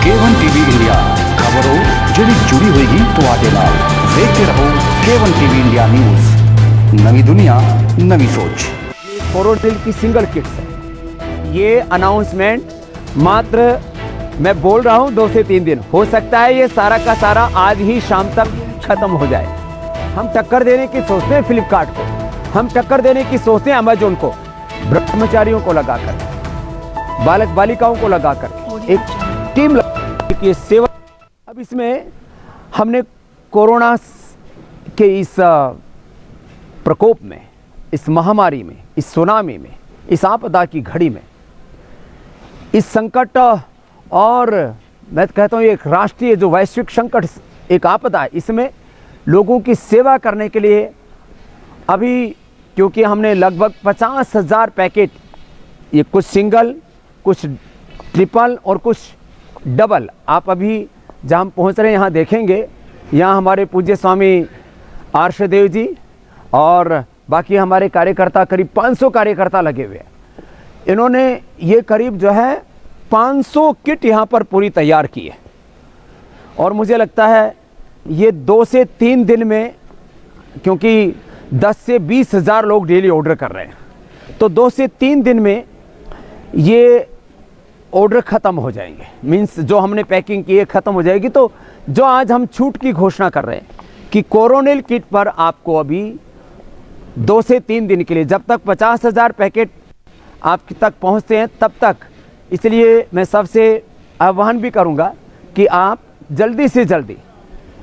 K1 TV India खबरों ਜਿਹੜੀ जुड़ी होगी तो आते नाल देखते रहो K1 TV इंडिया न्यूज नवी दुनिया नवी सोच। कोरोनिल की सिंगल किट्स है। ये अनाउंसमेंट मात्र मैं बोल रहा हूँ 2 से 3 दिन हो सकता है, ये सारा का सारा आज ही शाम तक खत्म हो जाए। हम टक्कर देने की सोचते हैं फ्लिपकार्ट को, हम टक्कर देने की सोचते हैं अमेजोन को, ब्रह्मचारियों को लगाकर, बालक बालिकाओं को लगाकर एक टीम की सेवा। अब इसमें हमने कोरोना के इस प्रकोप में, इस महामारी में, इस सुनामी में, इस आपदा की घड़ी में, इस संकट और मैं कहता हूँ एक राष्ट्रीय जो वैश्विक संकट, एक आपदा है, इसमें लोगों की सेवा करने के लिए अभी क्योंकि हमने लगभग 50,000 पैकेट, ये कुछ सिंगल, कुछ ट्रिपल और कुछ डबल, आप अभी जहाँ पहुँच रहे हैं यहाँ देखेंगे। यहाँ हमारे पूज्य स्वामी आर्षदेव जी और बाकी हमारे कार्यकर्ता, करीब 500 कार्यकर्ता लगे हुए हैं। इन्होंने ये करीब जो है 500 किट यहाँ पर पूरी तैयार की है और मुझे लगता है ये 2 से 3 दिन में, क्योंकि 10 से 20,000 लोग डेली ऑर्डर कर रहे हैं, तो 2 से 3 दिन में ये ऑर्डर ख़त्म हो जाएंगे। मीन्स जो हमने पैकिंग की है ख़त्म हो जाएगी। तो जो आज हम छूट की घोषणा कर रहे हैं कि कोरोनिल किट पर आपको अभी 2 से 3 दिन के लिए, जब तक 50,000 पैकेट आप तक पहुंचते हैं तब तक, इसलिए मैं सबसे आह्वान भी करूंगा कि आप जल्दी से जल्दी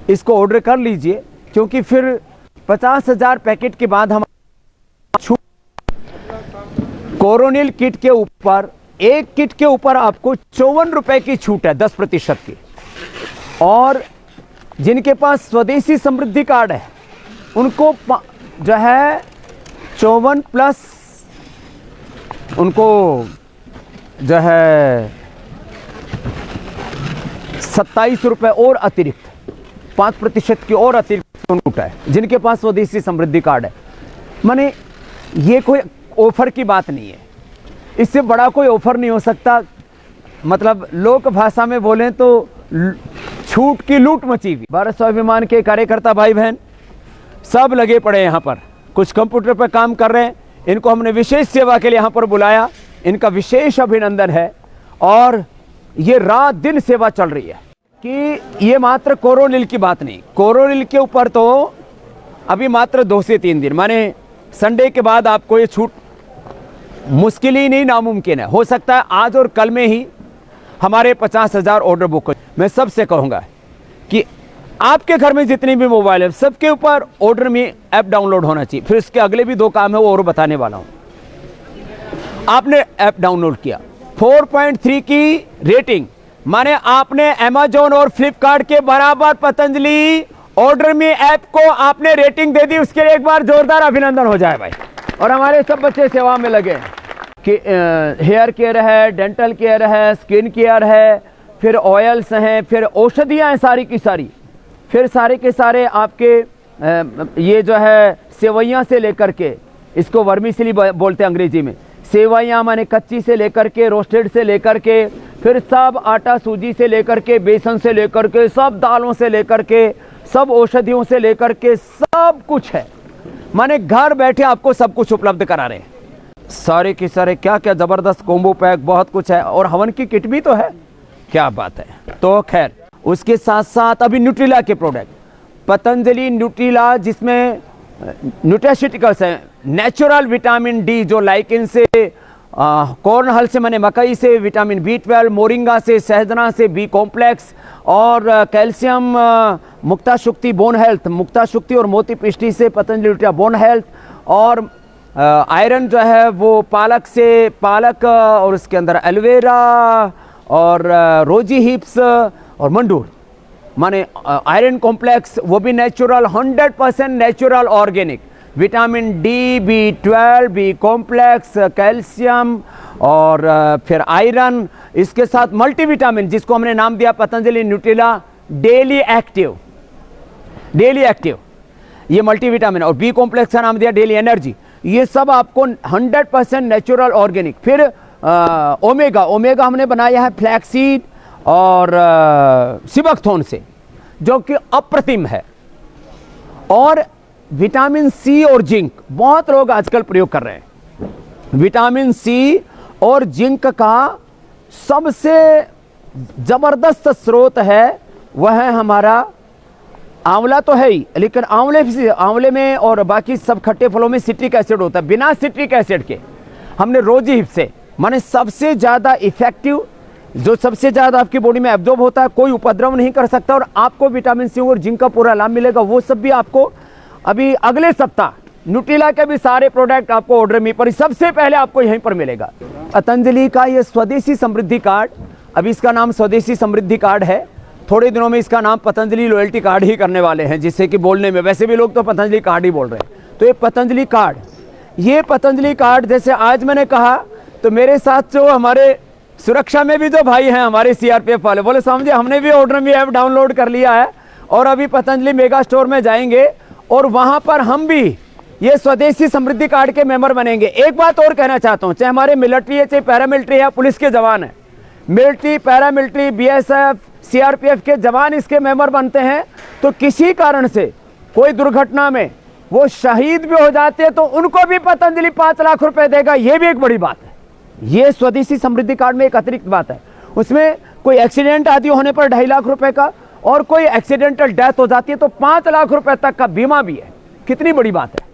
इसको ऑर्डर कर लीजिए, क्योंकि फिर 50,000 पैकेट के बाद हम कोरोनिल किट के ऊपर, एक किट के ऊपर आपको 54 रुपए की छूट है, 10% की। और जिनके पास स्वदेशी समृद्धि कार्ड है उनको जो है 54 प्लस उनको जो है 27 रुपए और अतिरिक्त, 5% की और अतिरिक्त छूट है जिनके पास स्वदेशी समृद्धि कार्ड है। माने ये कोई ऑफर की बात नहीं है, इससे बड़ा कोई ऑफर नहीं हो सकता। मतलब लोक भाषा में बोलें तो छूट की लूट मची हुई। भारत स्वाभिमान के कार्यकर्ता भाई बहन सब लगे पड़े यहाँ पर, कुछ कंप्यूटर पर काम कर रहे हैं। इनको हमने विशेष सेवा के लिए यहाँ पर बुलाया, इनका विशेष अभिनंदन है। और ये रात दिन सेवा चल रही है कि ये मात्र कोरोनिल की बात नहीं, कोरोनिल के ऊपर तो अभी मात्र 2 से 3 दिन, माने संडे के बाद आपको ये छूट मुश्किल ही नहीं, नामुमकिन है। हो सकता है आज और कल में ही हमारे 50,000 ऑर्डर बुक हो। मैं सबसे कहूँगा कि आपके घर में जितनी भी मोबाइल है सबके ऊपर ऑर्डर में ऐप डाउनलोड होना चाहिए। फिर इसके अगले भी 2 काम है वो और बताने वाला हूँ। आपने ऐप डाउनलोड किया, 4.3 की रेटिंग, माने आपने अमेजोन और फ्लिपकार्ट के बराबर पतंजलि ऑर्डर में ऐप को आपने रेटिंग दे दी, उसके लिए एक बार जोरदार अभिनंदन हो जाए भाई। और हमारे सब बच्चे सेवा में लगे कि हेयर केयर है, डेंटल केयर है, स्किन केयर है, फिर ऑयल्स हैं, फिर औषधियाँ हैं सारी की सारी, फिर सारे के सारे आपके ये जो है सेवइयाँ से लेकर के, इसको वर्मीसिली बोलते हैं अंग्रेजी में, सेवइयाँ माने कच्ची से लेकर के, रोस्टेड से लेकर के, फिर सब आटा सूजी से लेकर के, बेसन से लेकर के, सब दालों से लेकर के, सब औषधियों से लेकर के, सब कुछ है। माने घर बैठे आपको सब कुछ उपलब्ध करा रहे हैं। सारे के सारे क्या क्या ज़बरदस्त कॉम्बो पैक, बहुत कुछ है। और हवन की किट भी तो है, क्या बात है। तो खैर उसके साथ साथ अभी न्यूट्रिला के प्रोडक्ट, पतंजलि न्यूट्रिला, जिसमें न्यूट्रास्यूटिकल्स है, नेचुरल विटामिन डी, जो लाइकिन से, कॉर्नहल से माने मकई से, विटामिन B12, मोरिंगा से, सहजना से, बी कॉम्प्लेक्स और कैल्शियम, मुक्ता शुक्ति बोन हेल्थ, मुक्ता शुक्ति और मोती पिष्टी से पतंजलि न्यूट्रिला बोन हेल्थ, और आयरन जो है वो पालक से, पालक और उसके अंदर एलोवेरा और रोजी हिप्स और मंडूर, माने आयरन कॉम्प्लेक्स, वो भी natural, 100% natural organic, vitamin D, B12, B complex, calcium और फिर आयरन, इसके साथ मल्टीविटामिन जिसको हमने नाम दिया Patanjali Nutrela daily active, daily active, ये मल्टीविटामिन, और बी कॉम्प्लेक्स का नाम दिया डेली एनर्जी। ये सब आपको 100% नेचुरल ऑर्गेनिक। फिर ओमेगा, ओमेगा हमने बनाया है फ्लैक्सीड और सिबकथोन से, जो कि अप्रतिम है। और विटामिन सी और जिंक बहुत लोग आजकल प्रयोग कर रहे हैं। विटामिन सी और जिंक का सबसे जबरदस्त स्रोत है वह है हमारा आंवला तो है ही, लेकिन आंवले में और बाकी सब खट्टे फलों में सिट्रिक एसिड होता है। बिना सिट्रिक एसिड के हमने रोजी हिप से, माने सबसे ज़्यादा इफेक्टिव, जो सबसे ज़्यादा आपकी बॉडी में एब्जॉर्ब होता है, कोई उपद्रव नहीं कर सकता और आपको विटामिन सी और जिंक का पूरा लाभ मिलेगा। वो सब भी आपको अभी अगले सप्ताह न्यूट्रिला के भी सारे प्रोडक्ट आपको ऑर्डर में पर सबसे पहले आपको यहीं पर मिलेगा। पतंजलि का ये स्वदेशी समृद्धि कार्ड, अभी इसका नाम स्वदेशी समृद्धि कार्ड है, थोड़े दिनों में इसका नाम पतंजलि लॉयल्टी कार्ड ही करने वाले हैं, जिससे कि बोलने में वैसे भी लोग तो पतंजलि कार्ड ही बोल रहे हैं। तो ये पतंजलि कार्ड, ये पतंजलि कार्ड जैसे आज मैंने कहा, तो मेरे साथ जो हमारे सुरक्षा में भी जो भाई हैं हमारे सीआरपीएफ वाले, बोले समझे हमने भी ऑर्डर में ऐप डाउनलोड कर लिया है और अभी पतंजलि मेगा स्टोर में जाएंगे और वहां पर हम भी ये स्वदेशी समृद्धि कार्ड के मेंबर बनेंगे। एक बात और कहना चाहता हूं, चाहे हमारे मिलिट्री है, चाहे पैरामिलिट्री है, पुलिस के जवान है, मिलिट्री, पैरामिलिट्री, बीएसएफ, सीआरपीएफ के जवान इसके मेंबर बनते हैं, तो किसी कारण से कोई दुर्घटना में वो शहीद भी हो जाते हैं तो उनको भी पतंजलि 5 लाख रुपए देगा। ये भी एक बड़ी बात है। ये स्वदेशी समृद्धि कार्ड में एक अतिरिक्त बात है, उसमें कोई एक्सीडेंट आदि होने पर 2.5 लाख रुपए का और कोई एक्सीडेंटल डेथ हो जाती है तो 5 लाख रुपए तक का बीमा भी है। कितनी बड़ी बात है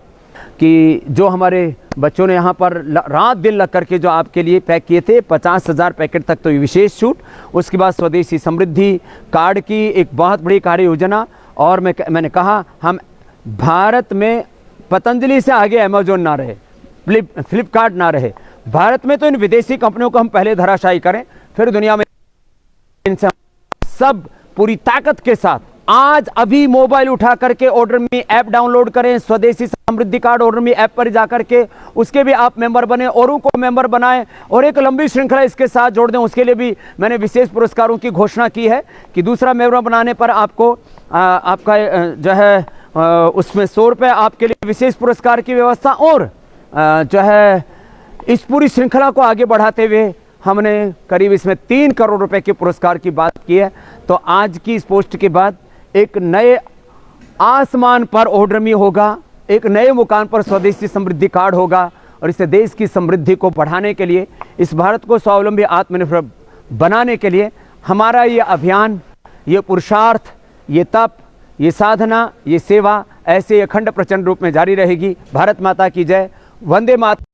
कि जो हमारे बच्चों ने यहाँ पर रात दिन लग करके जो आपके लिए पैक किए थे, 50,000 पैकेट तक तो विशेष छूट, उसके बाद स्वदेशी समृद्धि कार्ड की एक बहुत बड़ी कार्य योजना। और मैंने कहा हम भारत में पतंजलि से आगे अमेजोन ना रहे, फ्लिपकार्ट ना रहे, भारत में तो इन विदेशी कंपनियों को हम पहले धराशायी करें, फिर दुनिया में इनसे सब पूरी ताकत के साथ आज अभी मोबाइल उठा करके ऑर्डर में ऐप डाउनलोड करें, स्वदेशी समृद्धि कार्ड ऑर्डर में ऐप पर जाकर के उसके भी आप मेंबर बने, औरों को मेंबर बनाएं और एक लंबी श्रृंखला इसके साथ जोड़ दें। उसके लिए भी मैंने विशेष पुरस्कारों की घोषणा की है कि दूसरा मेंबर बनाने पर आपको आपका जो है उसमें 100 रुपये आपके लिए विशेष पुरस्कार की व्यवस्था, और जो है इस पूरी श्रृंखला को आगे बढ़ाते हुए हमने करीब इसमें 3 करोड़ रुपए के पुरस्कार की बात की है। तो आज की इस पोस्ट के बाद एक नए आसमान पर ऑर्डर में होगा, एक नए मुकाम पर स्वदेशी समृद्धि कार्ड होगा और इससे देश की समृद्धि को बढ़ाने के लिए, इस भारत को स्वावलंबी आत्मनिर्भर बनाने के लिए हमारा ये अभियान, ये पुरुषार्थ, ये तप, ये साधना, ये सेवा ऐसे अखंड प्रचंड रूप में जारी रहेगी। भारत माता की जय। वंदे मातरम।